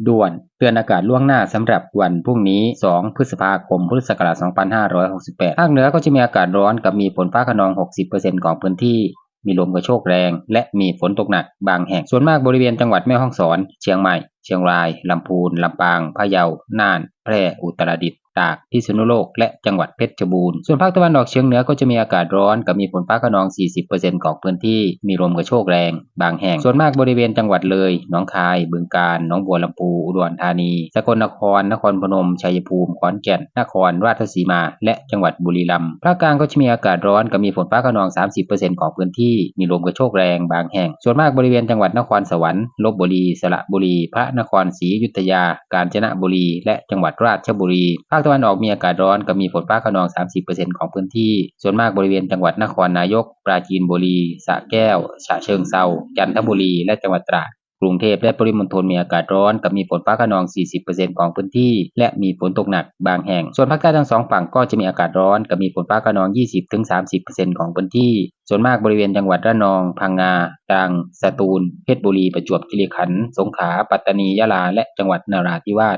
ด่วนเตือนอากาศล่วงหน้าสำหรับวันพรุ่งนี้ 2 พฤษภาคม พุทธศักราช 2568 ภาคเหนือก็จะมีอากาศร้อนกับมีฝนฟ้าคะนอง 60% ของพื้นที่ มีลมกระโชกแรง และมีฝนตกหนักบางแห่ง ส่วนมากบริเวณจังหวัดแม่ฮ่องสอน เชียงใหม่ เชียงราย ลำพูน ลำปาง พะเยา น่าน แพร่ อุตรดิตถ์ ตาก พิษณุโลก และจังหวัดเพชรบูรณ์ ส่วนภาคตะวันออกเฉียงเหนือก็จะมีอากาศร้อนกับมีฝนฟ้าคะนอง 40% ของพื้นที่ มีลมกระโชกแรงบางแห่ง ส่วนมากบริเวณจังหวัดเลยหนองคาย บึงกาฬ หนองบัวลำพู อุดรธานี สกลนคร นครพนม ชัยภูมิ ขอนแก่น นครราชสีมา และจังหวัดบุรีรัมย์ ภาคกลางก็จะมีอากาศร้อนกับมีฝนฟ้าคะนอง 30% ของพื้นที่ มีลมกระโชกแรงบางแห่ง ส่วนมากบริเวณจังหวัดนครสวรรค์ ลพบุรี สระบุรี พระนครศรีอยุธยา กาญจนบุรี และจังหวัดราชบุรี ภาคตะวันออกมีอากาศร้อนกับมีฝนฟ้าคะนอง 30% ของพื้นที่ ส่วนมากบริเวณจังหวัดนครนายก ปราจีนบุรี สระแก้ว ฉะเชิงเทรา จันทบุรี และจังหวัดตราด กรุงเทพและปริมณฑลมีอากาศร้อนกับมีฝนฟ้าคะนอง 40% ของพื้นที่ และมีฝนตกหนักบางแห่ง ส่วนภาคใต้ทั้งสองฝั่งก็จะมีอากาศร้อนกับมีฝนฟ้าคะนอง 20-30% ของพื้นที่ ส่วนมากบริเวณจังหวัดระนอง พังงา ตรัง สตูล เพชรบุรี ประจวบคีรีขันธ์ สงขลา ปัตตานี ยะลา และจังหวัดนราธิวาส